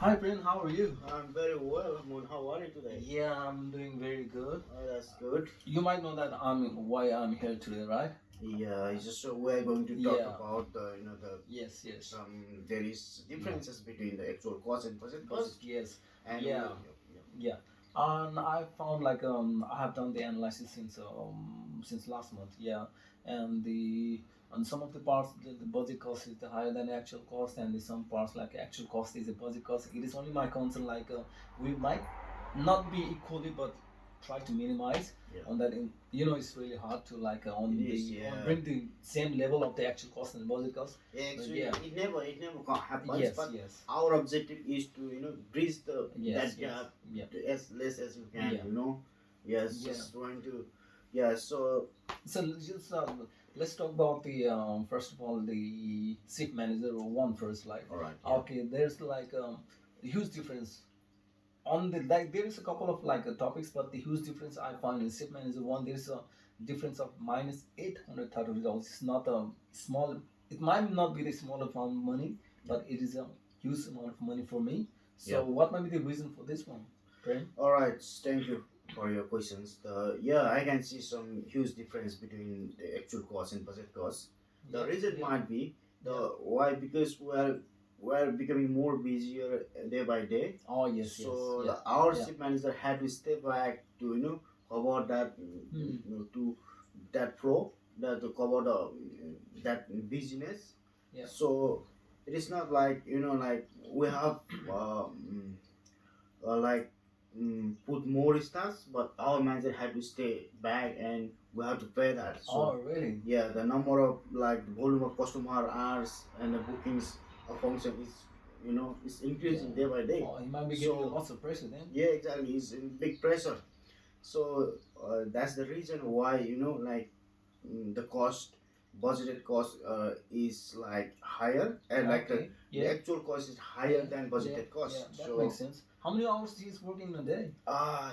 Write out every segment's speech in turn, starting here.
Hi, Prin, how are you? I'm very well, Moon. How are you today? Yeah, I'm doing very good. Oh, that's good. You might know that I'm here today, right? Yeah, it's just we're going to talk Yeah. about the Yes, yes. some there is Yeah. differences between the actual cost and budget Budget, cost, yes. and Yeah. Yeah. And I found like I have done the analysis since last month, yeah. And the on some of the parts the budget cost is the higher than the actual cost, and in some parts like actual cost is the budget cost. It is only my concern like we might not be equally but try to minimize yeah, on that it's really hard to like it is. on Yeah, bring the same level of the actual cost and budget cost. yeah. But Actually, yeah. it never happens. Yes, But yes. our objective is to bridge the Yes, that yes. gap Yeah. to as less as you can. Yeah. Yes, Yeah. just trying to. Yeah. So So let's talk about the first of all the shift manager one first. Like, all right. Yeah. okay, there's like huge difference on the like there is a couple of like topics, but the huge difference I find in shift manager one there's a difference of minus $830. It's not a small. It might not be the small amount of money, but it is a huge amount of money for me. Yeah. So what might be the reason for this one, Prem? All right, thank you for your questions. Yeah, I can see some huge difference between the actual cost and budget cost. The Yeah, reason yeah, might be the yeah. why because we're becoming more busier day by day. Oh yes, yes, So yeah, our yeah. ship manager had to step back to cover that to that flow that to cover that business. Yeah. So it is not like like we have like put more stars, but our manager had to stay back and we have to pay that. Oh, So really? yeah, the number of like the volume of customer hours and the bookings function is is Yeah. increasing day by day. Oh, he might be getting So lots of pressure then. yeah, exactly, it's in big pressure. So that's the reason why like the cost budgeted cost is like higher and like Okay. the Yeah. actual cost is higher Yeah. than Yeah. budgeted Yeah. cost. That makes So sense. How many hours he's working in a day?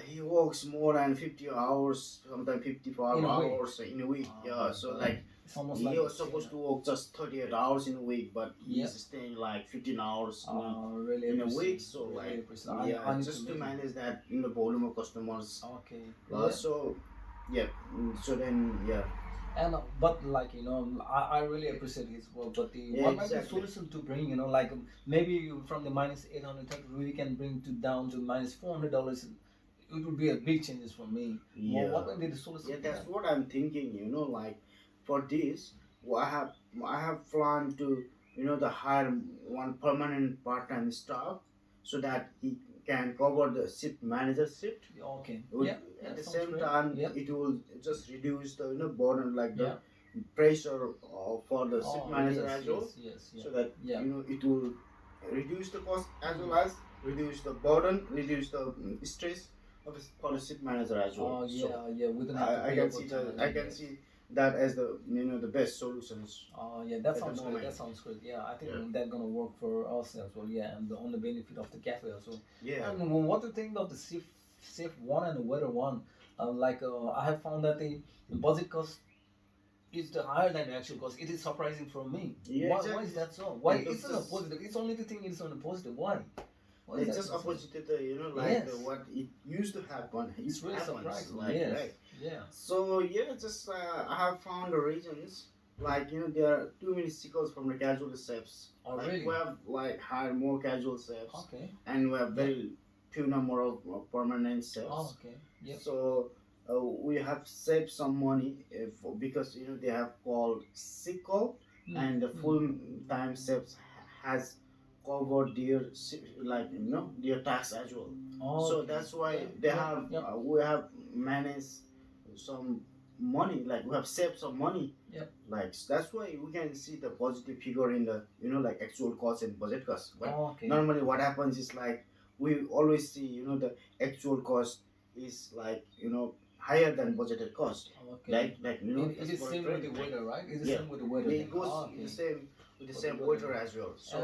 he works more than 50 hours, sometimes 55 In a week. hours in a week. Oh Yeah, my so God. like It's almost he like was supposed to work just 38 hours in a week, but yeah. he's staying like 15 hours Really in a week. appreciate. So Really like appreciate. yeah, I need to just to meet him. manage that volume of customers. Okay. So yeah, so then yeah. And but like I really appreciate his work. But the Yeah, what might be the exactly. solution to bring like maybe from the minus 830 we can bring to down to minus $400. It would be a big changes for me. Well, Yeah, what might be the solution yeah, for that's that? what I'm thinking. Like for this, I have planned to the hire one permanent part-time staff so that he can cover the shift manager shift. Okay. Would Yeah. at That the sounds same great. time Yeah. it will just reduce the burden like the Yeah. pressure for the shift Oh manager yes, as well, yes, yes, yeah, so that yeah. it will reduce the cost as well Mm. as reduce the burden, reduce the stress of for the shift manager as well. Oh So yeah, yeah. We don't have to I pay can see overtime. I can Yes. see that as the the best solutions Oh yeah, that at the sounds great. That moment. sounds great. Yeah, I think Yeah. that's gonna work for us as well. Yeah, and on the benefit of the cafe as well. Yeah. And what do you think of the shift one and the weather one? I have found that the budget cost is the higher than the actual cost. It is surprising for me. Yeah, Why is exactly. that so? Why Yeah, it's on a positive? It's only the thing is on a positive. Why? Why is it's that just so? opposite to the like Yes. what it used to happen. It's It really happens surprising. like Yes. right. Yeah. So yeah, just I have found the reasons. Like there are too many sickles from the casual chefs. Oh Like really? we have like hired more casual chefs, Okay. and we have Yeah. very few number of permanent Oh chefs. okay. Yep. So we have saved some money if, because they have called sickle, and the full time chefs has covered their like their tax as well. Oh, So okay. that's why Yeah. they Yeah. have Yep. we have managed some money, like we have saved some money. Yep. Like that's why we can see the positive figure in the like actual cost and budget cost. But Oh, okay. normally what happens is like we always see the actual cost is like higher than budgeted cost. Okay. Like It is for a same with the trend, weather, right? It is yeah, same with the weather. it goes Oh, the okay. same with the For the same weather. waiter as well. So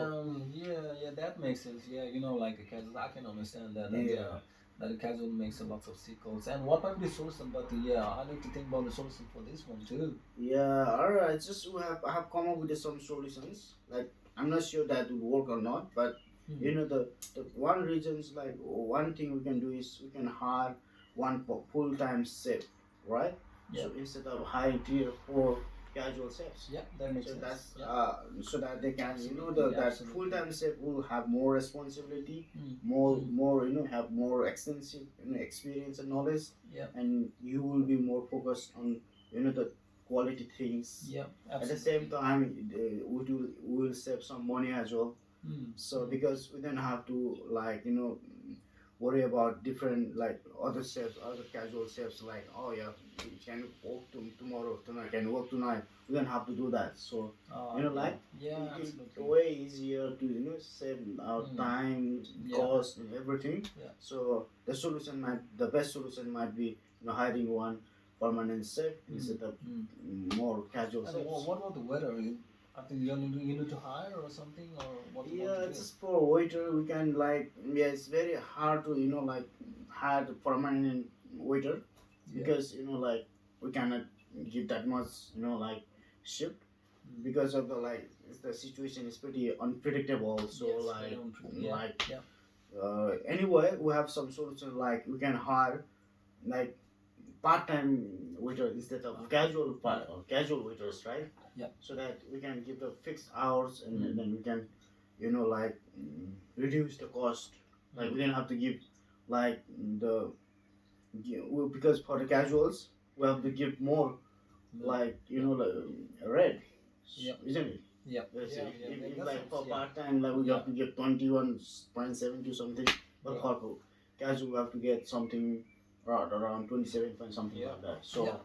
Yeah, yeah, that makes sense. Yeah, like a casual, I can understand that. yeah. That the casual makes a lot of sequels. And what might be the solution? But yeah, I need to think about the solution for this one too. Yeah, all right. Just I have come up with some solutions. Like I'm not sure that would work or not, but You know, the one reasons, like one thing we can do is we can hire one full time chef, right? Yeah. So instead of hiring 3 or 4 casual chefs, Yeah, that makes so sense. that's Yeah. so that they can, you know, Absolutely. that full Absolutely. time chef will have more responsibility, Mm. more Mm. more you know, have more extensive, you know, experience and knowledge, Yeah. and you will be more focused on, you know, the quality things. Yeah. At the same Absolutely. time, we will save some money as well. Mm. So Mm. because we don't have to, like, you know, worry about different, like other chefs, other casual chefs, like, oh yeah, you can work tomorrow, tonight, can work tonight. We don't have to do that. So, you know, Yeah. like, Yeah. it Absolutely. way easier to, you know, save our Mm. time, Yeah. cost, and everything. Yeah. So the best solution might be, you know, hiring one permanent chef Mm. instead of Mm. more casual And chefs. what about the weather? I think you need to hire or something, or what you want to Yeah, do? just for waiter, we can, like, yeah, it's very hard to, you know, like, hire a permanent waiter, Yeah. because, you know, like, we cannot give that much, you know, like, shift, Mm. because of the, like, the situation is pretty unpredictable. So, Yes. Very like, unpredictable. Yeah. like Yeah. anyway, we have some solution, like we can hire, like, part-time waiter instead of Yeah. casual waiters, right? Yeah. So that we can give the fixed hours, and Mm. then we can, you know, like, reduce the cost. Like, Mm. we don't have to give, like, because for the casuals we have to give more, Mm. like, you Yeah. know, like, red, Yeah. isn't it? Yeah. Let's Yeah. say Yeah. Make if that like sense. for Yeah. part time, like, we Yeah. have to give 21.72 something, but Yeah. for casual we have to get something around 27 point something, Yeah. like that. Yeah. So Yeah.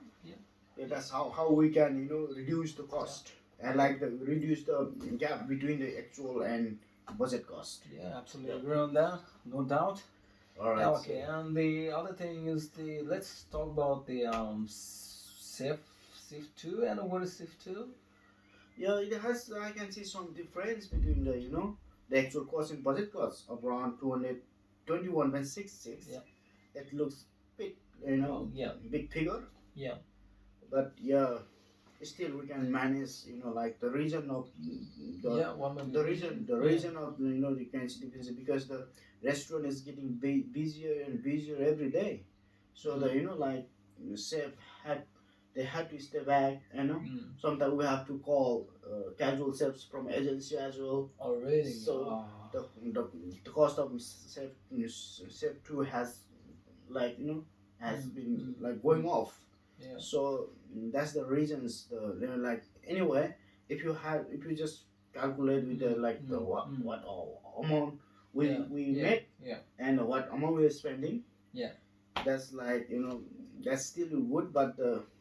yeah, that's how we can, you know, reduce the Yeah. cost, and, Yeah. like, reduce the gap between the actual and budget cost. Yeah. Absolutely Yeah. agree on that. No doubt. All Yeah. right. So Okay. And the other thing is the let's talk about the SIF two and what is SIF two? yeah, it has. I can see some difference between the, you know, the actual cost and budget cost of around 221.66. Yeah. It looks big, you know, Oh yeah. big figure, Yeah. but yeah, still we can manage, you know, like, the region of the Yeah. One maybe region. the Yeah. region of, you know, you can see difference, because the restaurant is getting busier and busier every day. So the, Mm. you know, like, chef had they had to stay back, you know. Mm. Sometimes we have to call casual chefs from agency as well. Already. So the the, the cost of chef two has, like, you know, has Mm. been, Mm. like, Mm. going off. Yeah. So that's the reasons, the, you know, like, anyway, if you just calculate with the, Mm. like, the Mm. Mm. what amount Yeah. we Yeah. make, Yeah. and what amount we're spending, Yeah. that's, like, you know, that's still good, but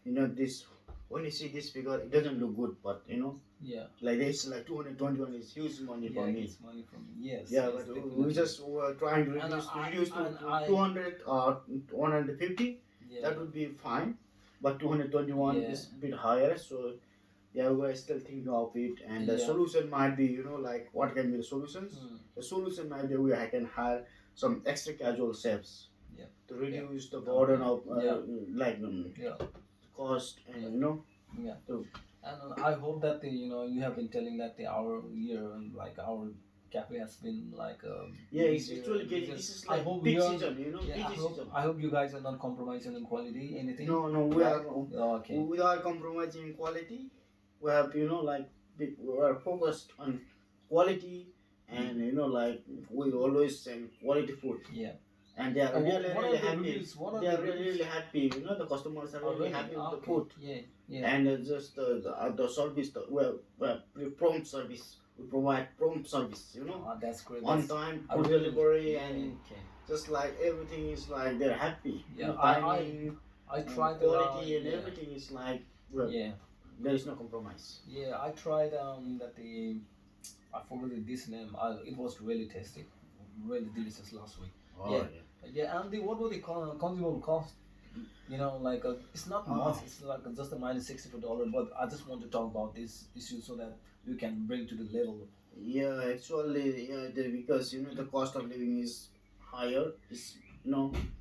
you know, this, when you see this figure, it doesn't look good, but, you know, Yeah. like this, like 221 is huge money Yeah. for It me. gets money from yes. Yeah, Yes. but we Definitely. just were trying to And reduce to and I 200 or 150. yeah. That would be fine, but 221 Yeah. is a bit higher. So yeah, we're still thinking of it, and the Yeah. solution might be, you know, like, what can be the solutions? Mm. The solution might be, I can hire some extra casual chefs Yeah. to Yeah. reduce the burden Okay. of, Yeah. like, Yeah. cost, and, Yeah. you know, Yeah. to, And I hope that the you have been telling that the our year and like our cafe has been like yeah, it's busier actually and getting, busier. this is I like hope peak you are. season, you know, Yeah. busy season. I hope you guys are not compromising in quality anything. No, we Right? are, Okay. without compromising quality. We have, you know, like, we are focused on quality, and, you know, like, we always send quality food, Yeah. and they are And really what really are the happy. reviews? What are They the are really reviews? really happy. You know, the customers are really Already. happy with the Okay. food, Yeah. Yeah. and just the service. We prompt service. We provide prompt service. You know, That's great. on That's time I food really delivery, yeah. and Okay. just like everything is like they're happy. You Yeah. know, timing, I tried quality, and yeah. everything is like, well, Yeah. there is no compromise. Yeah. I tried that the I forgot this name. It was really tasty, really delicious last week. Oh Yeah, yeah. yeah. And what were the consumable cost? Like it's not much. Oh, It's like just a minus $64. But I just want to talk about this issue so that we can bring to the level. yeah, actually, yeah, because, you know, the cost of living is higher. It's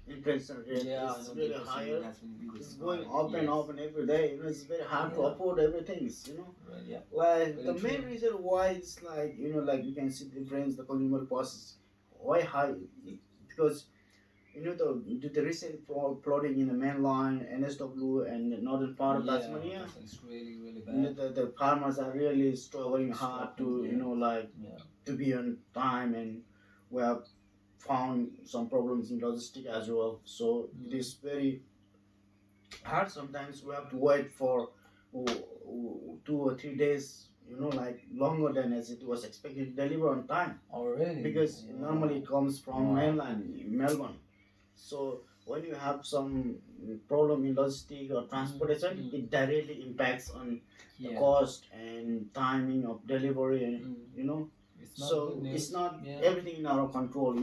inflation rate Yeah, I is know the really inflation higher. rate has been It's increasing going high. up and Yes. up and every day. It's very hard to Yeah. afford everything. Right, yeah. Like the Very main true. reason why it's like like you can see the difference, the consumer cost is why high because the recent flooding in the mainland, NSW, and northern part of Yeah, Tasmania. it's really really You know, bad. the farmers are really struggling hard Struggling. to Yeah. like Yeah. to be on time, and we have found some problems in logistic as well. So it Mm. is very hard. Sometimes we have to wait for 2 or 3 days, like longer than as it was expected to deliver on time Already. because normally Wow. it comes from Wow. mainland Melbourne. So when you have some problem in logistic or Mm. transportation, Mm. it directly impacts on the Yeah. cost and timing of delivery. Mm. It's not good So it's news. not Yeah. everything in our control.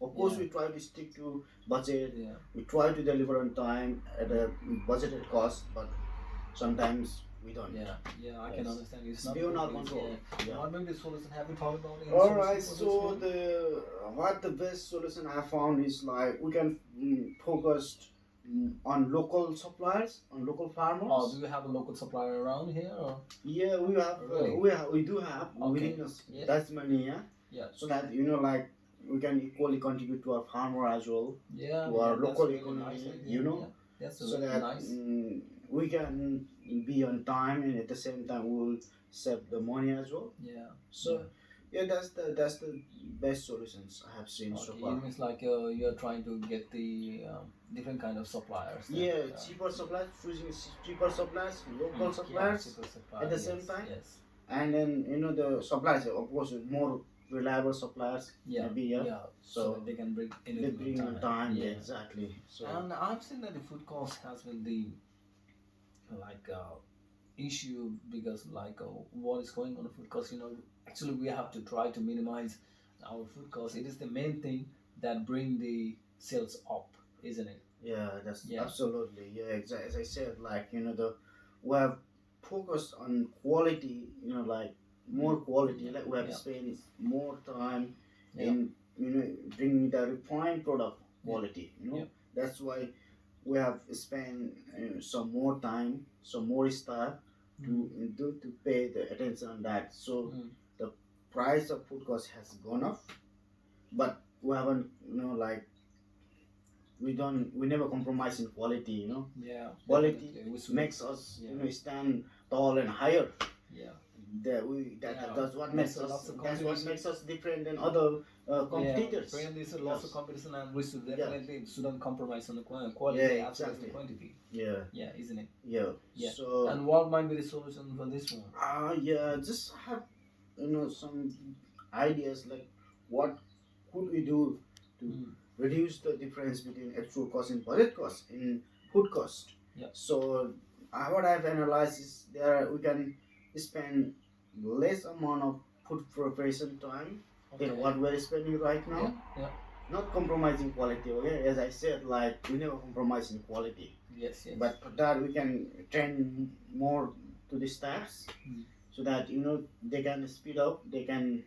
Of course, Yeah. we try to stick to budget. Yeah. We try to deliver on time at a budgeted cost, but sometimes we don't. Yeah, yeah, I can Yes, understand. It's it's not beyond good our news. control. Yeah. Yeah. What maybe the solution? Have you thought about any All solution right. for this So one? the best solution I found is like we can focus on local suppliers, on local Oh, do farmers. you have a local supplier around here? Or? Yeah, we have. Really? We do have Okay. within us. Yeah. That's money. Yeah. Yeah. So that like we can equally contribute to our farmer as well, Yeah, to yeah, our that's local really nice economy. idea. Yeah, that's So really that nice. we can be on time and at the same time we'll save the money as well. Yeah. So yeah, that's the best solutions I have seen so Okay, far. it means like you're trying to get the different kind of suppliers. Then. Yeah, cheaper suppliers, choosing cheaper suppliers, local Yeah, suppliers cheaper supplier. at the Yes, same time, yes. and then the suppliers, of course, more reliable suppliers. Yeah, Maybe yeah. So that So they can bring they anything on bring on time. time. Yeah, Yeah. exactly. So And I've seen that the food cost has been the like issue because like what is going on the food cost. Actually we have to try to minimize our food cost. It is the main thing that bring the sales up, isn't it? yeah, that's Yeah. absolutely exactly as I said. Like we have focused on quality. Like more quality. Like we have Yeah. spent more time Yeah. in bringing the refined product Yeah. quality. Yeah. That's why we have spent some more time, some more staff to pay the attention on that. So Mm. the price of food cost has gone up, but we haven't like we never compromise in quality. Yeah, Quality definitely. We should. makes us Yeah. Stand tall and higher. Yeah. That Yeah. that's what There's makes a us lots of that's what competition. makes us different than other Yeah, competitors. friend is a lots of Yes. competition, and we should Yeah. definitely shouldn't compromise on the quality Yeah, as well as the exactly. quantity. Yeah, Yeah, isn't it? yeah. Yeah. So And what might be the solution for this one? yeah, just have some ideas like what could we do to Mm. reduce the difference between actual cost and budget cost in food cost. Yeah. So what I've analyzed is there we can spend less amount of food preparation time Okay. than what we're spending right now. Yeah. Yeah. Not compromising quality. Okay, as I said, like we never compromise in quality. Yes. Yes. But for that we can train more to the staffs Mm. so that they can speed up, they can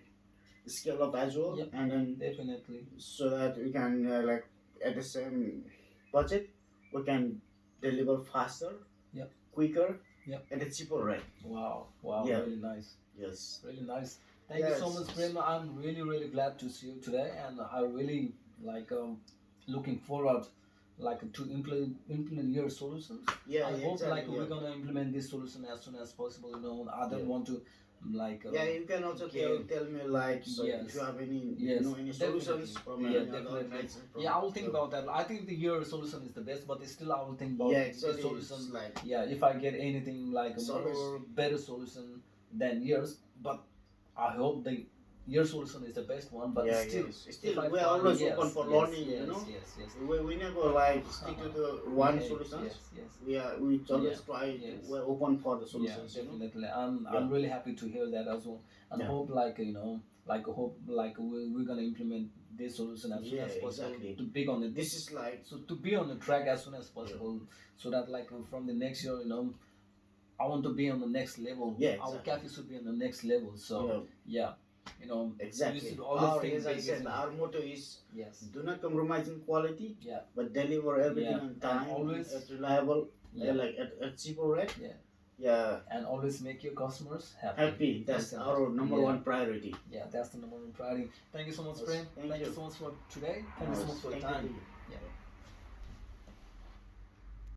scale up as well, Yep. and then Definitely. so that we can like at the same budget we can deliver faster, Yep. quicker, Yep. at a cheaper rate. Wow. Wow. Yeah. Really nice. Yes. Really nice. Thank you so much, Prem. I'm really, really glad to see you today, and I really like looking forward like to implement your solutions. Yeah, I yeah, hope exactly, like we're gonna implement this solution as soon as possible. I don't Yeah. want to like Yeah, you can also tell me like so Yes. if you have any Yes, any solutions definitely. from Yeah, any other definitely. organization. Yeah, I will think about that. I think the your solution is the best, but still I will think about Yeah, the exactly. solution. It's like Yeah, if I get anything like a It's more always- better solution than yours, but I hope your solution is the best one. But yeah, still, yes. Still if I we are find- always yes, open for yes, learning. Yes, yes, yes. We never like stick to the one Yeah, solutions. Yes, yes. We always Yeah, try yes. we're open for the Yeah, solutions. definitely. I'm Yeah. really happy to hear that as well, and Yeah. hope like hope like we're gonna implement this solution as soon Yeah, as possible exactly. to be on it. This is like So to be on the track as soon as possible, so that like from the next year, I want to be on the next level. Yeah, Our exactly. cafe should be on the next level. So yeah. You Exactly. should always Our, think as I big, said, isn't it? our motto is Yes. do not compromise in quality, Yeah. but deliver everything Yeah. on And time always. at reliable, Yeah. like at cheaper rate. Yeah. Yeah, And always make your customers happy. happy. That's Isn't it? our number Yeah. one priority. Yeah, that's the number one priority. Thank you so much, Yes, Prem. thank Thank you you. so much for today. Thank you so much for your Thank you. time. Thank you. Yeah.